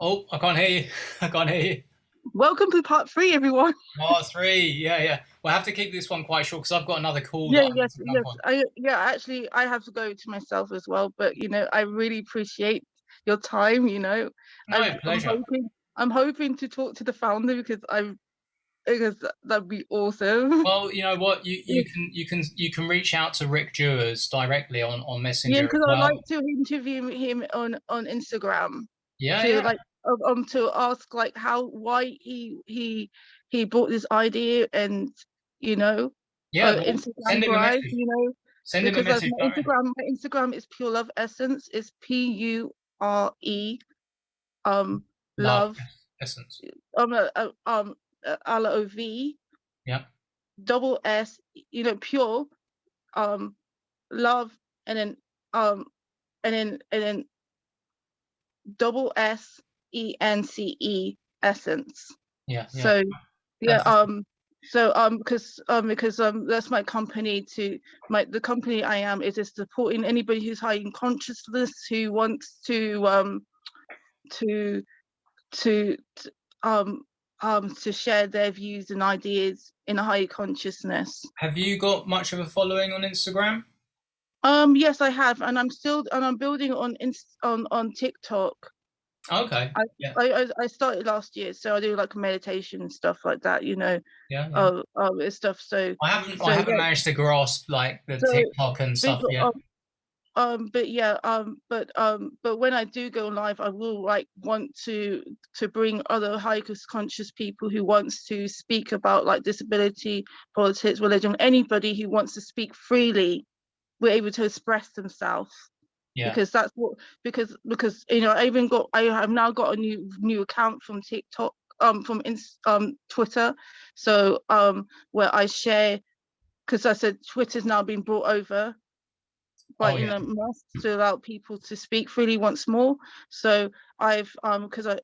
Oh, I can't hear you. I can't hear you. Welcome to part three, everyone. Oh, three. Yeah, yeah. We'll have to keep this one quite short because I've got another call that Yeah, I need yes, to jump yes. on. Actually, I have to go to myself as well. But I really appreciate your time. No, I'm pleasure. hoping to talk to the founder because that'd be awesome. Well, you know what? You Yeah, you can you can you can reach out to Rick Dewars directly on yeah, Messenger because as I'd like well. to interview him on Instagram Yeah, to yeah, like to ask like how why he brought this idea and you know yeah. Well, Instagram send him a drive, message. Send him a because message directly. my Instagram is pure love essence. It's PURE um Love love essence. LOV Yeah. double S, pure um love, and then um and then double SENCE essence. Yeah, yeah. So yeah, Fantastic. because that's my company. To my the company I am is just supporting anybody who's high in consciousness, who wants to to to, um to share their views and ideas in a higher consciousness. Have you got much of a following on Instagram? Yes, I have, and I'm building on TikTok. Okay. I, Yeah, I started last year, so I do like meditation and stuff like that, yeah, yeah. and stuff. So, I so haven't yeah, managed to grasp like the so TikTok and big, stuff yet. but yeah, but when I do go live, I will like want to bring other high conscious people who wants to speak about like disability, politics, religion, anybody who wants to speak freely, we're able to express themselves, Yeah. because that's what because I have now got a new account from TikTok, Twitter, so where I share, because I said Twitter's now been brought over by Oh yeah. Elon Musk to allow people to speak freely once more. So I've because I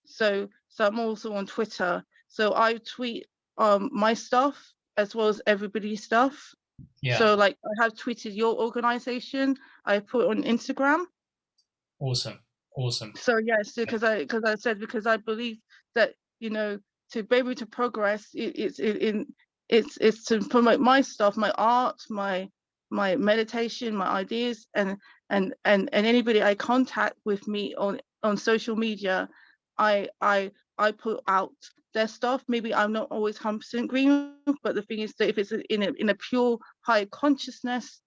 so I'm also on Twitter. So I tweet my stuff as well as everybody's stuff. Yeah. So like I have tweeted your organization, I put on Instagram. Awesome. Awesome. So yes, Yeah. because I believe that to be able to progress, it's to promote my stuff, my art, my meditation, my ideas, and anybody I contact with me on social media, I put out their stuff. Maybe I'm not always 100% green, but the thing is that if it's in a pure high consciousness,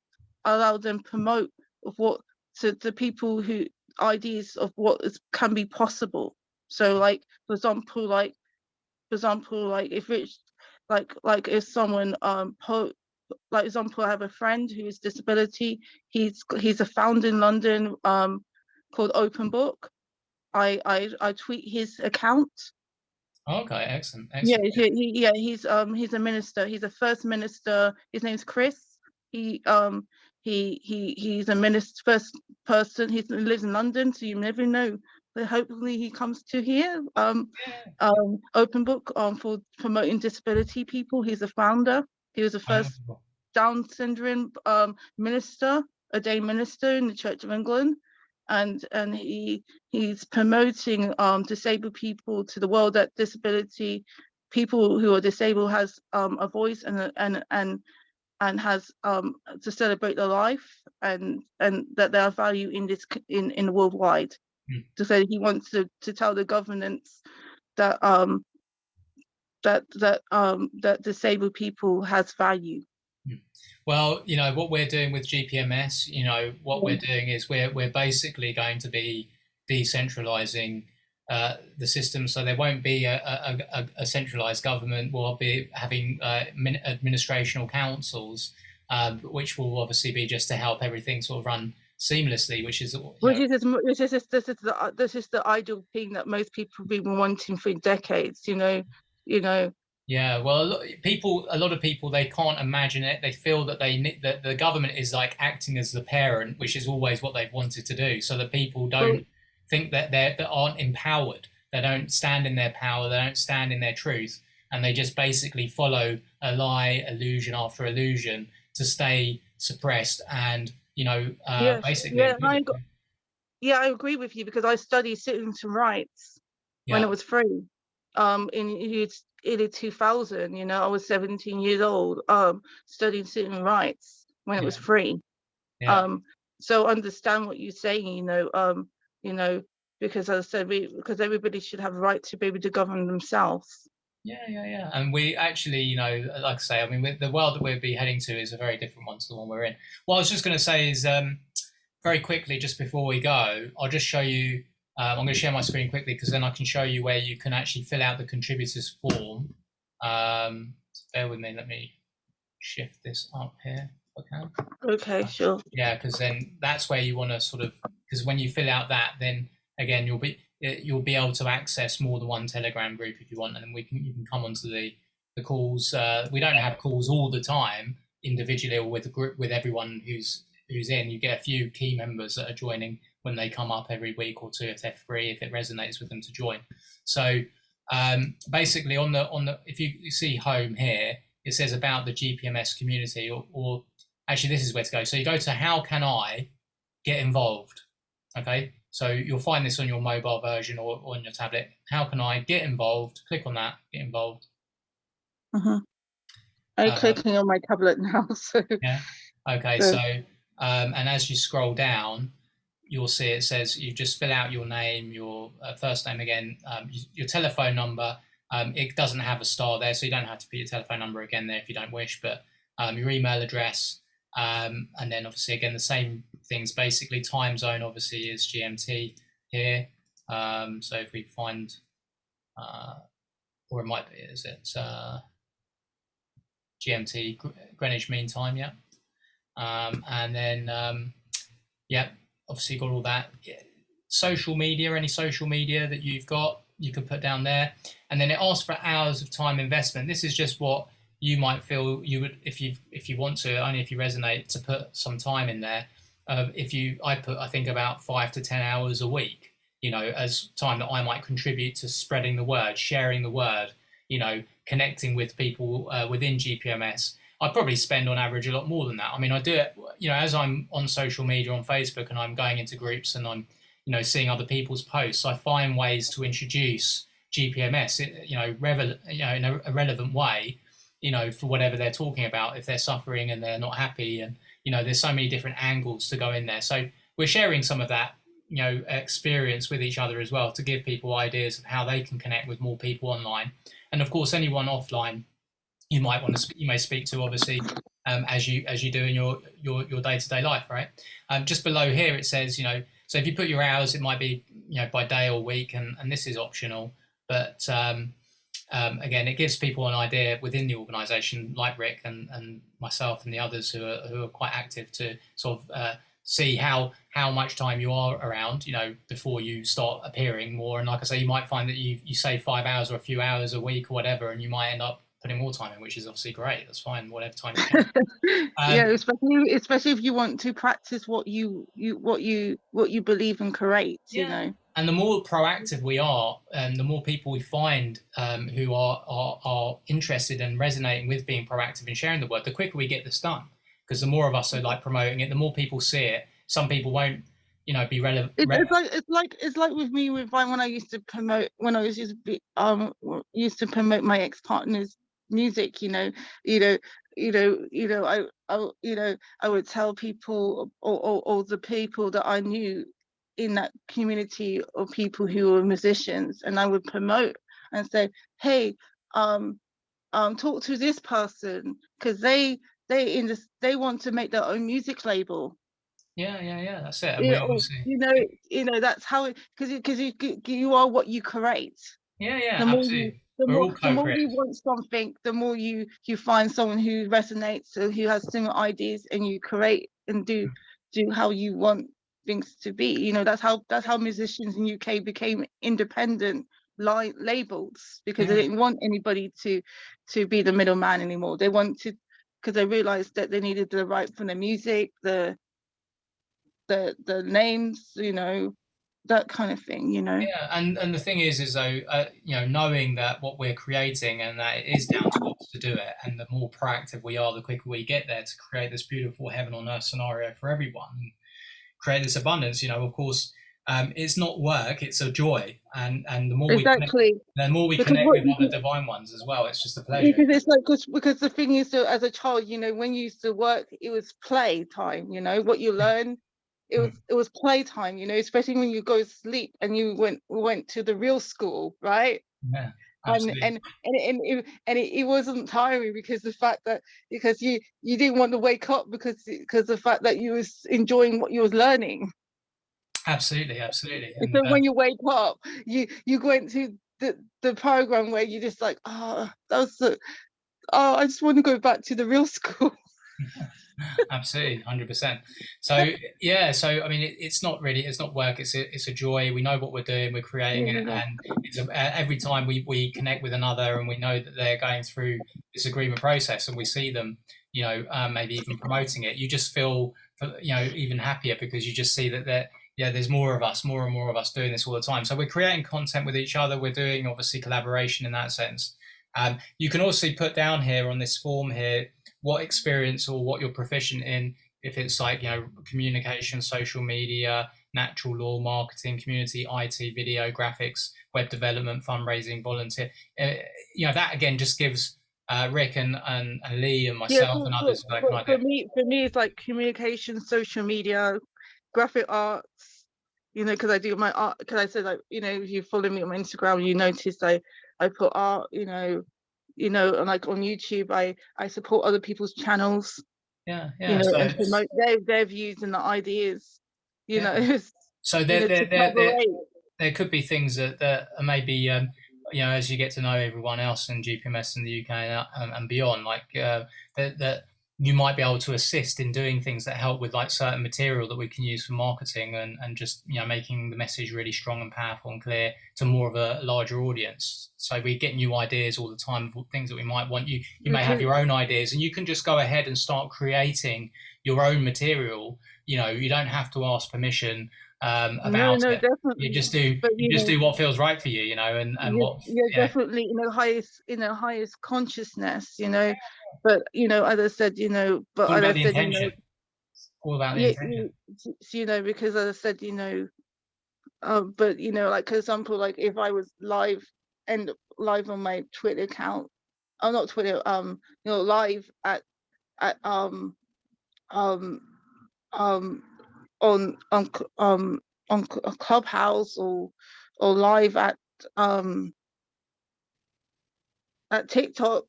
allow them promote of what to people who ideas of what can be possible. So like for example, like if it's like if someone like example, I have a friend who is disability. He's a founder in London, called Open Book. I tweet his account. Okay. Excellent. Yeah, Excellent. he's a minister. He's a first minister. His name's Chris. He he's a minister, first person. He lives in London, so you never know. But hopefully he comes to here. Yeah. Open Book, for promoting disability people. He's a founder. He was the first Wonderful. Down syndrome minister, a day minister in the Church of England, and he's promoting disabled people to the world, that disability people who are disabled has a voice and has to celebrate their life, and that they are value in this in worldwide. Mm, To say he wants to tell the governments that that disabled people has value. mm. Well, you know what we're doing with GPMS. You know what we're doing is we're basically going to be decentralizing the system, so there won't be a centralized government. We'll be having administrational councils, which will obviously be just to help everything sort of run seamlessly, which is Which is this is the ideal thing that most people have been wanting for decades. You know. Yeah, well, a lot of people, they can't imagine it. They feel that that the government is like acting as the parent, which is always what they've wanted to do. So that people Well, don't think that that aren't empowered. They don't stand in their power. They don't stand in their truth, and they just basically follow a lie, illusion after illusion to stay suppressed and yes, basically yeah, live it. yeah, I agree with you because I studied citizen rights when it Yeah, was free. In early 2000, I was 17 years old, studying citizen rights when it was yeah, free. yeah. Um, so understand what you're saying, you know, because as I said, because everybody should have a right to be able to govern themselves. Yeah, yeah, yeah. And we actually, like I say, I mean, the world that we'll be heading to is a very different one to the one we're in. What I was just going to say is, very quickly, just before we go, I'll just show you. I'm going to share my screen quickly because then I can show you where you can actually fill out the contributors form. Bear with me. Let me shift this up here if I can. Okay, sure. Yeah, because then that's where you want to sort of, because when you fill out that, then again you'll be able to access more than one Telegram group if you want, and then you can come onto the calls. We don't have calls all the time individually or with a group with everyone who's in. You get a few key members that are joining when they come up every week or two if they're free, if it resonates with them to join. So basically, on the if you see home here, it says about the GPMS community or actually this is where to go. So you go to how can I get involved? Okay, so you'll find this on your mobile version or on your tablet. How can I get involved? Click on that, get involved. Hmm. I'm Uh, clicking on my tablet now, so yeah. Okay, so so and as you scroll down, you'll see it says you just fill out your name, your first name again, your telephone number. It doesn't have a star there, so you don't have to put your telephone number again there if you don't wish, but your email address, and then obviously again the same things. Basically, time zone obviously is GMT here. So if we find, or it might be, is it GMT Greenwich Mean Time? Yeah, and then yeah, obviously got all that. Social media, any social media that you've got, you can put down there. And then it asks for hours of time investment. This is just what you might feel you would if you want to, only if you resonate to put some time in there. I put I think about 5 to 10 hours a week, as time that I might contribute to spreading the word, sharing the word, connecting with people within GPMS. I probably spend on average a lot more than that. I mean, I do it, as I'm on social media on Facebook and I'm going into groups and I'm, seeing other people's posts. I find ways to introduce GPMS, in a relevant way, for whatever they're talking about. If they're suffering and they're not happy, and there's so many different angles to go in there. So we're sharing some of that, experience with each other as well to give people ideas of how they can connect with more people online, and of course anyone offline you may speak to obviously as you do in your day-to-day life, right? Just below here it says, so if you put your hours, it might be by day or week, and this is optional, but again it gives people an idea within the organization like Rick and myself and the others who are quite active to sort of see how much time you are around, before you start appearing more. And like I say, you might find that you save 5 hours or a few hours a week or whatever, and you might end up putting more time in, which is obviously great. That's fine, whatever time you can. yeah, Um, especially if you want to practice what you believe and create, yeah, and the more proactive we are, and the more people we find who are interested and resonating with being proactive and sharing the word, the quicker we get this done. Because the more of us are like promoting it, the more people see it. Some people won't, be relevant. It's like with me with when I used to promote when I was used to promote my ex-partner's music, you know I would tell people or the people that I knew in that community of people who were musicians, and I would promote and say, hey, talk to this person because they want to make their own music label. Yeah, yeah, yeah. That's it. And we Yeah, or, obviously, that's how it, because you are what you create. yeah, yeah, The more you absolutely. We're all the more you co-creators. want something, the more you find someone who resonates or who has similar ideas, and you create and do how you want things to be. That's how musicians in UK became independent labels, because they Yeah. didn't want anybody to be the middleman anymore. They wanted, because they realized that they needed the right for the music, the names, that kind of thing. Yeah, and the thing is though, knowing that what we're creating and that it is down to us to do it, and the more proactive we are, the quicker we get there to create this beautiful heaven on earth scenario for everyone, and create this abundance. Of course, it's not work, it's a joy. And Exactly. the more we Because connect what with other divine ones as well, it's just a pleasure. because it's like because the thing is that as a child, when you used to work, it was play time. What you learn, Mm, it was play time. Especially when you go to sleep and you went to the real school, right? yeah, and absolutely. and it wasn't tiring because the fact that because you didn't want to wake up because the fact that you was enjoying what you was learning. Absolutely, absolutely. And And so when you wake up, you go into the program where you just like, oh, that was oh, I just want to go back to the real school. absolutely, 100%. So yeah, so I mean, it's not work. It's a joy. We know what we're doing. We're creating it, and every time we connect with another, and we know that they're going through this agreement process, and we see them, maybe even promoting it. You just feel, even happier because you just see that there's more of us, more and more of us doing this all the time. So we're creating content with each other. We're doing obviously collaboration in that sense. You can also put down here on this form here what experience or what you're proficient in. If it's like communication, social media, natural law, marketing, community, IT, video, graphics, web development, fundraising, volunteer. uh, that again just gives Rick and Lee and Yeah, myself and others like an idea. for me, it's like communication, social media, graphic arts. Because I do my art. Because I said, like, if you follow me on Instagram, you notice I put art. And like on YouTube, I support other people's channels. Yeah, yeah. And promote their views and the ideas. You Yeah. know, So there, to there, there, there, collaborate. there could be things that are maybe as you get to know everyone else in GPMS in the UK and beyond, like that you might be able to assist in doing things that help with like certain material that we can use for marketing and just making the message really strong and powerful and clear to more of a larger audience. So we get new ideas all the time of things that we might want. You may have Because your own ideas and you can just go ahead and start creating your own material. You don't have to ask permission no, about no, it. You definitely. just do But you just do what feels right for you, and what you're yeah, definitely highest consciousness. But as I said, it's but all as I about the said, intention. It's all about the yeah, intention. because as I said, but like, for example, like if I was live on my Twitter account, oh, not Twitter, live at um um on a Clubhouse, or live um at TikTok,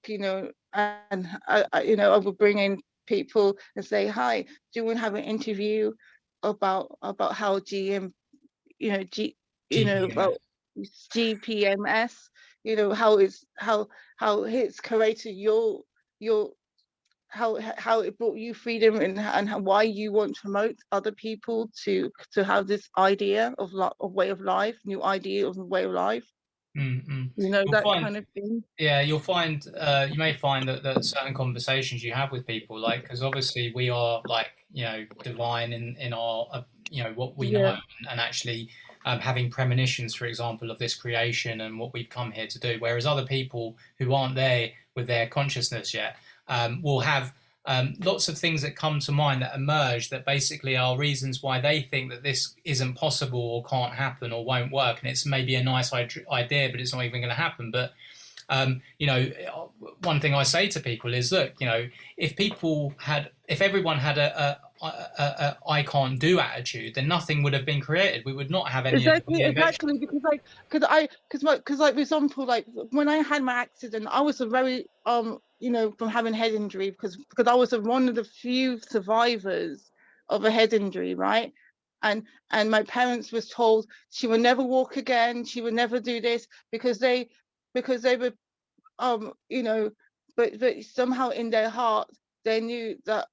and I would bring in people and say, hi, do you want to have an interview about how GM, G, GPMS. about GPMS, how it's created your how it brought you freedom, and why you want to promote other people to have this idea of way of life, new idea of way of life, Mm-mm. You'll that find kind of thing. Yeah, you may find that certain conversations you have with people, like, because obviously we are like, divine in our, what we know, Yeah, and actually having premonitions, for example, of this creation and what we've come here to do. Whereas other people who aren't there with their consciousness yet will have lots of things that come to mind that emerge that basically are reasons why they think that this isn't possible or can't happen or won't work. And it's maybe a nice idea, but it's not even going to happen. But one thing I say to people is, look, if everyone had a I can't do attitude, then nothing would have been created. We would not have any of the inventions. exactly. Because like, for example, like when I had my accident, I was a very from having head injury, because I was one of the few survivors of a head injury, right? And my parents was told she would never walk again, she would never do this, because they were um you know but somehow in their heart they knew that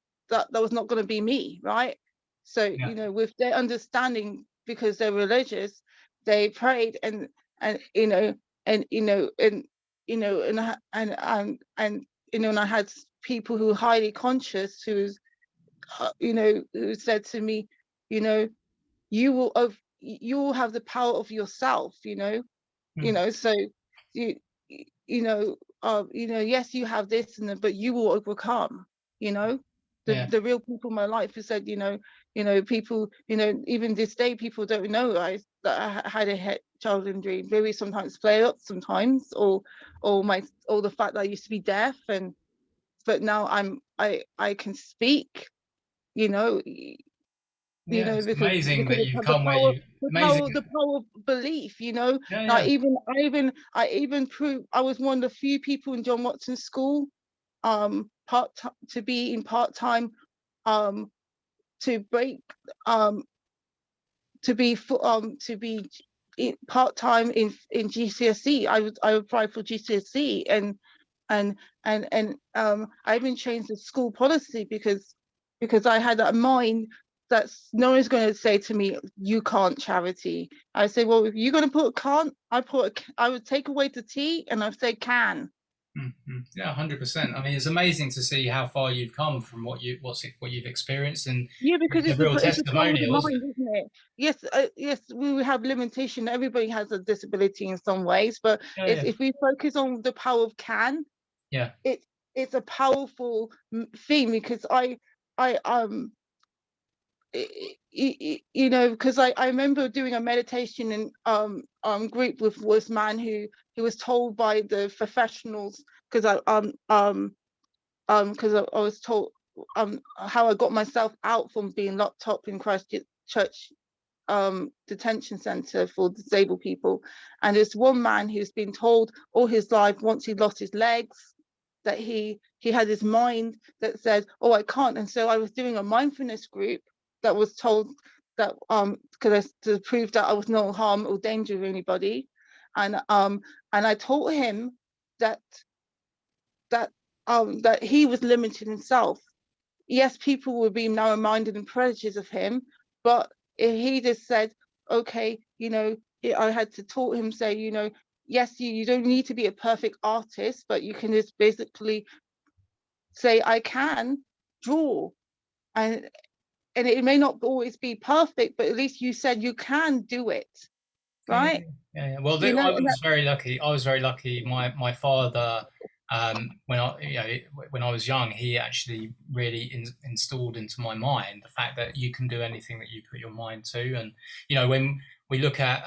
was not going to be me, right? So Yeah. with their understanding, because they're religious, they prayed, and and and I had people who are highly conscious, who said to me, you know you will have the power of yourself, Mm. so you yes, you have this, but you will overcome, you know Yeah. the real people in my life who said, people, even this day, people don't know that I had a child injury. Maybe sometimes flare up sometimes, or the fact that I used to be deaf, but now I can speak, you know, Yeah, it's because amazing that you've the come where power, you amazing. the power of belief, Yeah, like yeah. I even proved I was one of the few people in John Watson's school, part to be in part-time, to break, um to be part-time in GCSE. I applied for GCSE, and I even changed the school policy because I had that mind that no one's going to say to me, you can't charity. I say, well, if you're going to put can't, I would take away the T and I'd say can. Mm-hmm. Yeah, 100%. I mean, it's amazing to see how far you've come from what you've experienced, and Yeah, because the real it's the power of the testimonials. mind, isn't it? Yes, yes, we will have limitation. Everybody has a disability in some ways, but Yeah, it's, yeah, if we focus on the power of can, yeah, it's a powerful thing, because I because I remember doing a meditation in group with this man who was told by the professionals, because I was told how I got myself out from being locked up in Christchurch detention center for disabled people. And there's one man who's been told all his life, once he lost his legs, that he had his mind that said, oh, I can't. And so I was doing a mindfulness group that was told that because to prove that I was no harm or danger to anybody. And I taught him that that he was limiting himself. Yes, people will be narrow-minded and prejudiced of him, but if he just said, okay, I had to taught him, say, yes, you don't need to be a perfect artist, but you can just basically say, I can draw. And it may not always be perfect, but at least you said you can do it, yeah, right? yeah. Yeah. Well, I And was very lucky. I was very lucky. My father, when I was young, he actually really installed into my mind the fact that you can do anything that you put your mind to. And when we look at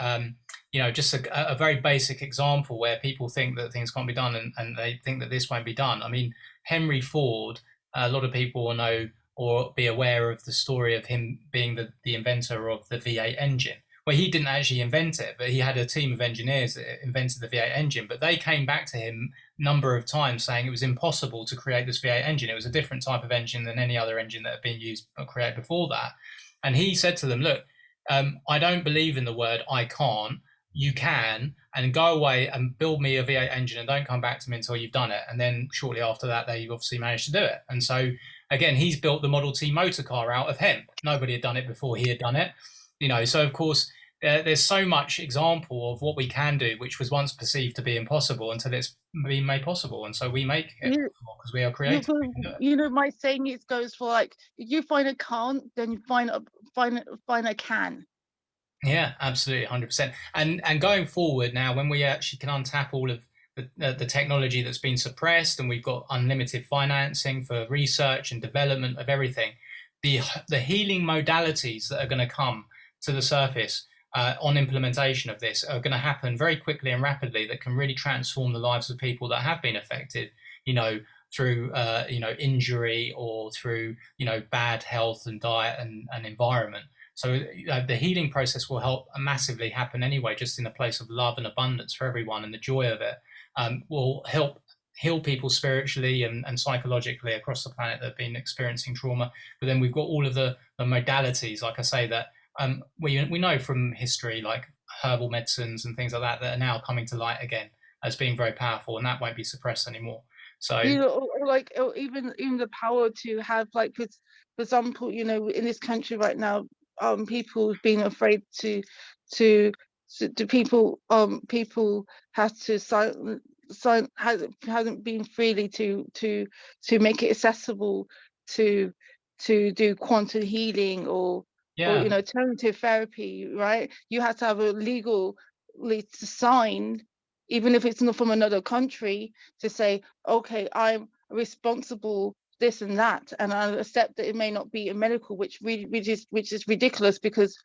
just a very basic example where people think that things can't be done, and they think that this won't be done. I mean, Henry Ford. A lot of people will know or be aware of the story of him being the inventor of the V8 engine. Well, he didn't actually invent it, but he had a team of engineers that invented the V8 engine. But they came back to him a number of times saying it was impossible to create this V8 engine. It was a different type of engine than any other engine that had been used or created before that. And he said to them, look, I don't believe in the word I can't. You can, and go away and build me a V8 engine and don't come back to me until you've done it. And then shortly after that, they obviously managed to do it. And so, again, he's built the Model T motor car out of him. Nobody had done it before he had done it. So of course, there's so much example of what we can do, which was once perceived to be impossible until it's been made possible. And so we make it you, possible because we are you, creative. We can do it. my saying, it goes for, like, if you find a can't, then you find a can. Yeah, absolutely, 100%. And going forward now, when we actually can untap all of the technology that's been suppressed, and we've got unlimited financing for research and development of everything, the healing modalities that are going to come to the surface on implementation of this are going to happen very quickly and rapidly, that can really transform the lives of people that have been affected, through injury, or through bad health and diet and environment. So the healing process will help massively happen anyway, just in a place of love and abundance for everyone, and the joy of it will help heal people spiritually and psychologically across the planet that have been experiencing trauma. But then we've got all of the modalities, like I say, that we know from history, like herbal medicines and things like that are now coming to light again as being very powerful, and that won't be suppressed anymore. So Or even the power to have, like, for example, in this country right now, people being afraid to people have to sign hasn't been freely to make it accessible to do quantum healing, or yeah, alternative therapy, right? You have to have a legally signed, even if it's not from another country, to say, okay, I'm responsible this and that, and I accept that it may not be a medical, which is ridiculous, because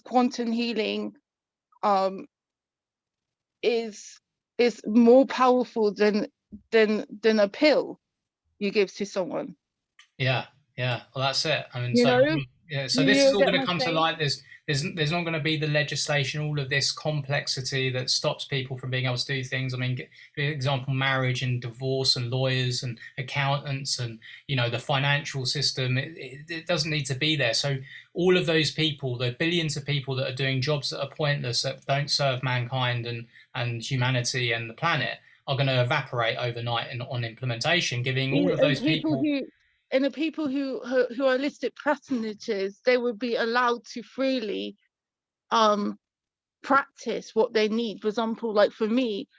quantum healing is more powerful than a pill you give to someone. Yeah, yeah. Well, that's it. I mean, You so know, yeah. So this is you all get going to my come to saying? light. There's not going to be the legislation, all of this complexity that stops people from being able to do things. I mean, for example, marriage and divorce and lawyers and accountants and the financial system. It doesn't need to be there. So all of those people, the billions of people that are doing jobs that are pointless, that don't serve mankind and humanity and the planet, are going to evaporate overnight on implementation, giving all of And those people. the people who are listed personages, they would be allowed to freely practice what they need. For example, like for me,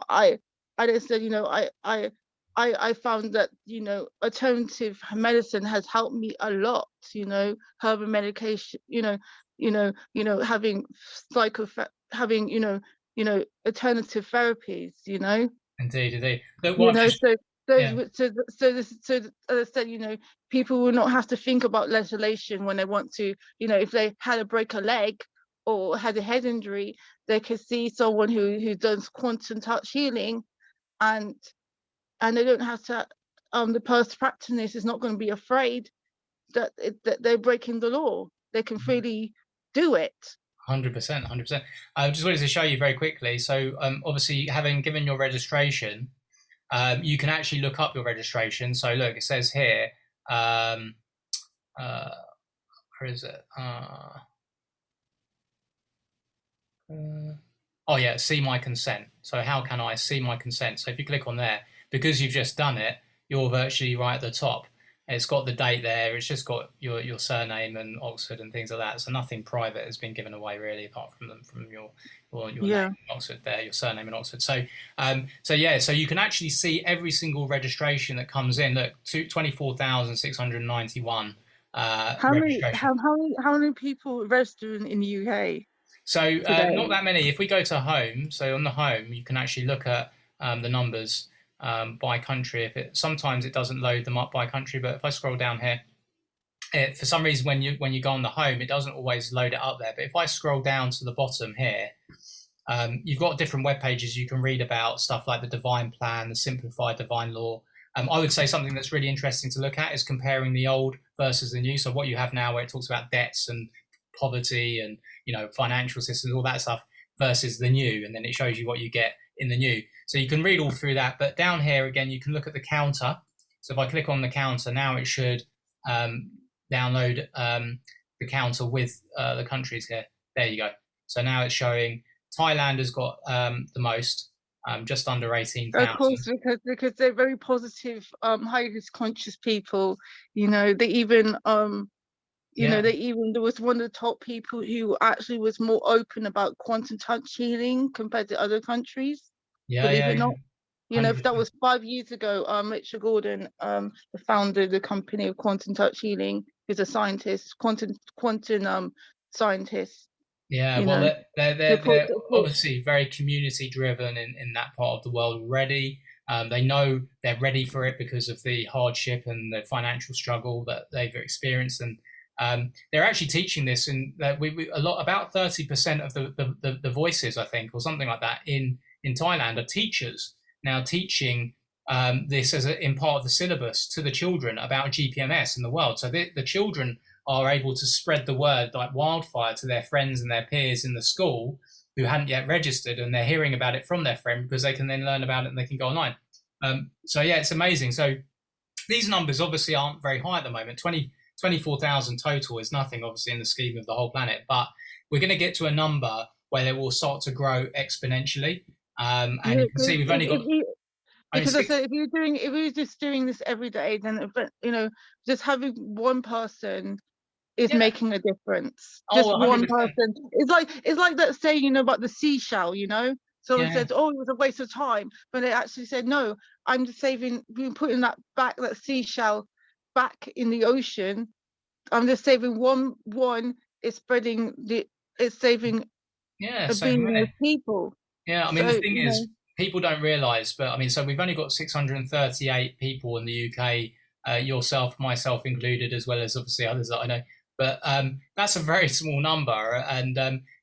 I just said, I found that alternative medicine has helped me a lot. Herbal medication, having having alternative therapies. Indeed, indeed. Look, you what I've know just, so yeah, so as I said, people will not have to think about legislation when they want to, if they had a break a leg or had a head injury, they could see someone who does quantum touch healing, and they don't have to, the person practicing this is not going to be afraid that they're breaking the law. They can freely do it. 100%, 100%. I just wanted to show you very quickly. So, obviously, having given your registration, you can actually look up your registration. So, look, it says here, uh, where is it? Oh yeah, see my consent. So how can I see my consent? So if you click on there, because you've just done it, you're virtually right at the top. It's got the date there. It's just got your surname and Oxford and things like that. So nothing private has been given away really, apart from your name Yeah, in Oxford there, your surname in Oxford. So yeah, so you can actually see every single registration that comes in. Look, 24,691 registration. how many people register in the UK So not today? that many. If we go to home, so on the home, you can actually look at the numbers by country. If it sometimes it doesn't load them up by country, but if I scroll down here, for some reason when you go on the home, it doesn't always load it up there. But if I scroll down to the bottom here, you've got different web pages you can read about stuff like the divine plan, the simplified divine law. I would say something that's really interesting to look at is comparing the old versus the new. So what you have now, where it talks about debts and poverty and financial systems, all that stuff, versus the new, and then it shows you what you get in the new. So you can read all through that. But down here again, you can look at the counter. So if I click on the counter now, it should download the counter with the countries here. There you go. So now it's showing Thailand has got the most, just under Of 18,000. course, because they're very positive, highly conscious people. They even Yeah, there was one of the top people who actually was more open about quantum touch healing compared to other countries, yeah, believe yeah, it or yeah. not. If that 100%. was 5 years ago, Richard Gordon, the founder of the company of quantum touch healing, is a scientist, quantum scientist. Yeah, You well, know, they they're put obviously very community driven in that part of the world already. They know they're ready for it because of the hardship and the financial struggle that they've experienced, and they're actually teaching this. And we a lot about 30% of the voices, I think, or something like that, in Thailand are teachers now teaching this in part of the syllabus to the children about GPMS in the world. So the children are able to spread the word like wildfire to their friends and their peers in the school who hadn't yet registered, and they're hearing about it from their friend because they can then learn about it and they can go online. So yeah, it's amazing. So these numbers obviously aren't very high at the moment. 24,000 total is nothing, obviously, in the scheme of the whole planet, but we're going to get to a number where they will start to grow exponentially. And yeah, you can see we've only got only because I six. said if you're just doing this every day, then just having one person is Yeah. making a difference. Oh, Just one 100%. person. It's like that saying, about the seashell. Someone Yeah. said, "Oh, it was a waste of time," but they actually said, "No, I'm just putting that seashell back in the ocean. I'm just saving one. It's saving Yeah. a Same billion of way. people." Yeah, I mean, the So thing is, people don't realise, but I mean, so we've only got 638 people in the UK yourself, myself included, as well as obviously others that I know. But that's a very small number, and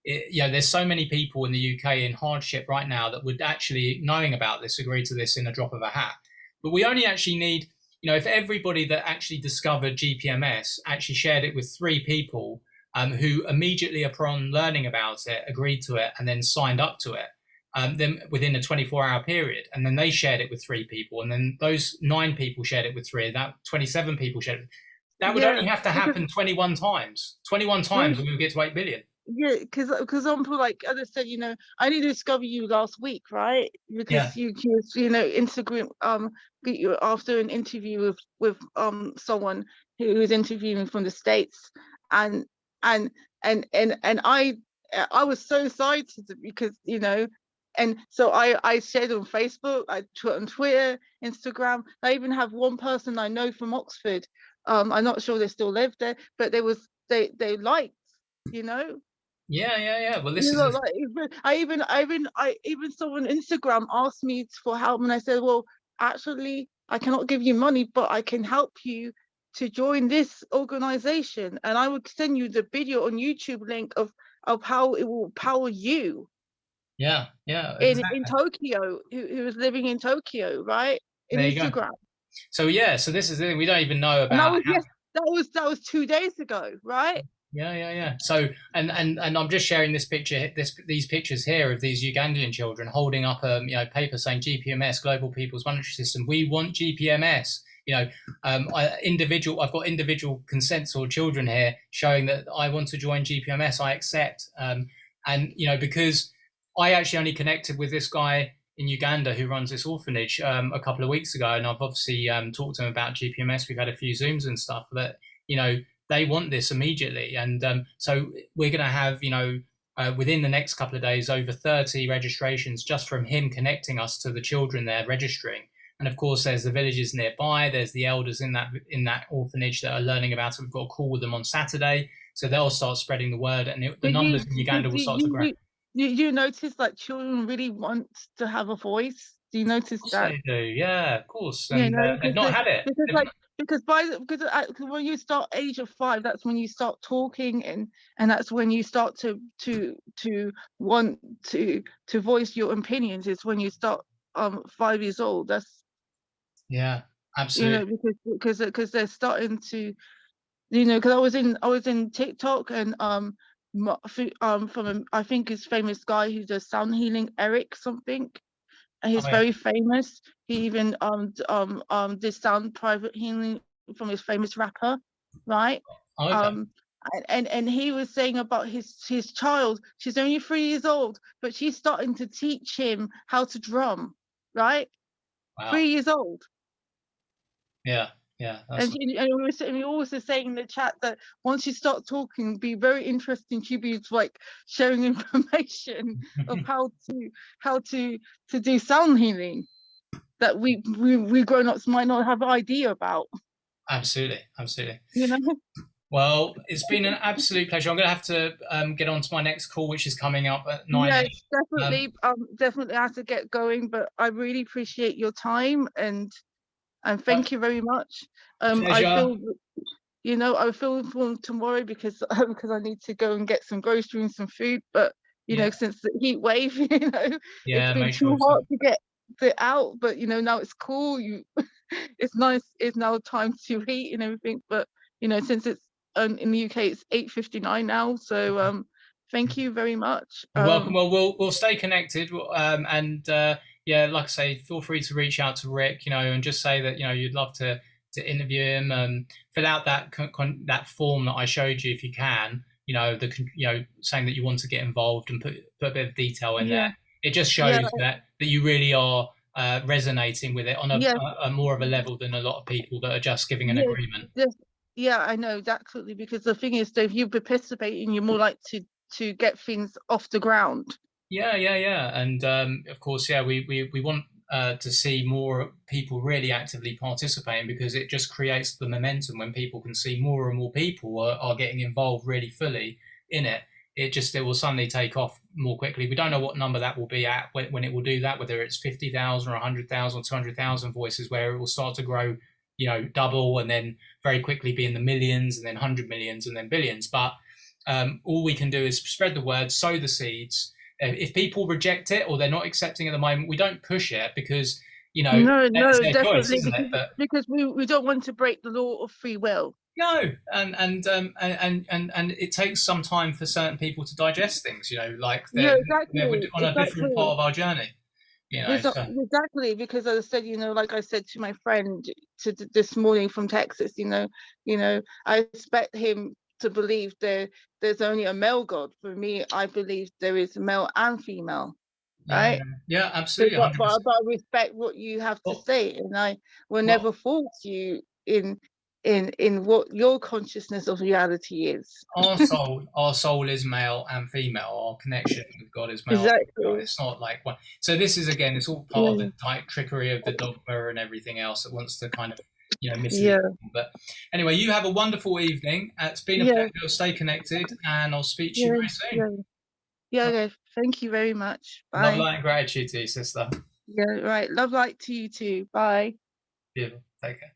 there's so many people in the UK in hardship right now that would actually, knowing about this, agree to this in a drop of a hat. But we only actually need, if everybody that actually discovered GPMS actually shared it with 3 people who immediately upon learning about it agreed to it and then signed up to it, then within a 24-hour period, and then they shared it with 3 people, and then those 9 people shared it with 3, that 27 people shared it. That would only have to happen 21 times. 21 times, and we would get to 8 billion. Yeah, because like as I said, I only discovered you last week, right? Because Instagram after an interview with someone who was interviewing from the States, and I was so excited because and so I shared on Facebook, I put on Twitter, Instagram. I even have one person I know from Oxford. I'm not sure they still live there, but they liked, Yeah. Well, this is like I even saw on Instagram asked me for help, and I said, well, actually, I cannot give you money, but I can help you to join this organization, and I would send you the video on YouTube link of how it will power you. Yeah, in exactly. Tokyo, who was living in Tokyo, right? In There you go. Instagram. So so this is the thing, we don't even know And about how. that was 2 days ago, right? Yeah. So and I'm just sharing this picture, these pictures here of these Ugandan children holding up a paper saying GPMS, Global People's Monetary System. We want GPMS. I've got individual consents or children here showing that I want to join GPMS. I accept. And because I actually only connected with this guy in Uganda who runs this orphanage a couple of weeks ago, and I've obviously talked to him about GPMS. We've had a few Zooms and stuff, but they want this immediately, and so we're going to have within the next couple of days over 30 registrations just from him connecting us to the children there registering. And of course, there's the villages nearby. There's the elders in that orphanage that are learning about it. We've got a call with them on Saturday, so they'll start spreading the word, and the numbers in Uganda will start to grow. You notice that children really want to have a voice? Do you notice that? They do, yeah, of course. And they've not had it. Because when you start age of 5, that's when you start talking, and that's when you start to want to voice your opinions. Is when you start 5 years old. That's absolutely. Because they're starting to, because I was in TikTok, and from I think his famous guy who does sound healing, Eric something, and he's very famous. He even did sound private healing from his famous rapper, right? Okay. And he was saying about his child. She's only 3 years old, but she's starting to teach him how to drum, right? Wow. 3 years old. Yeah. And we were also saying in the chat that once you start talking, it'd be very interesting to be like sharing information of how to do sound healing that we grown-ups might not have an idea about. Absolutely. Well, it's been an absolute pleasure. I'm going to have to get on to my next call, which is coming up at 9. Yes, definitely have to get going, but I really appreciate your time and thank you very much. I feel informed tomorrow because I need to go and get some groceries and some food, but since the heat wave, it's been too hot to get it out, but now it's cool. It's nice. It's now time to heat and everything, but since it's in the UK, it's 8:59 now, so thank you very much. You're welcome. Well, we'll stay connected, and like I say, feel free to reach out to Rick, and just say that you'd love to interview him. Fill out that form that I showed you if you can. Saying that you want to get involved and put a bit of detail in there. It just shows that you really are resonating with it on a more of a level than a lot of people that are just giving an agreement. Yeah, I know, absolutely. Because the thing is, if you participate, you're more likely to get things off the ground. Yeah. And of course, we want to see more people really actively participating, because it just creates the momentum when people can see more and more people are getting involved really fully in it. It will suddenly take off more quickly. We don't know what number that will be at when it will do that, whether it's 50,000 or 100,000 or 200,000 voices, where it will start to grow double and then very quickly be in the millions and then 100 millions and then billions. But all we can do is spread the word, sow the seeds. If people reject it or they're not accepting at the moment, we don't push it because No, it's no, their choice, definitely, isn't it? But because we don't want to break the law of free will. no, and it takes some time for certain people to digest things. Like Yeah, they're exactly, on a different part exactly. of our journey. So Exactly, because as I said, like I said to my friend this morning from Texas, I expect him to believe there's only a male God. For me, I believe there is male and female, yeah, right? yeah, So, absolutely, but, 100%. but, but I respect what you have to Well, say, and I will well, never force you in what your consciousness of reality is. our soul is male and female. Our connection with God is male and female. Exactly. It's not like one. So this is again, it's all part of Yeah. the trickery of the dogma and everything else that wants to kind of mislead Yeah. people. But anyway, you have a wonderful evening. It's been a Yeah. pleasure. Stay connected, and I'll speak to you Yeah. very soon. Yeah. Yeah. Okay. Thank you very much. Love, Bye. light, and gratitude to you, sister. Yeah. Right. Love light to you too. Bye. Beautiful. Take care.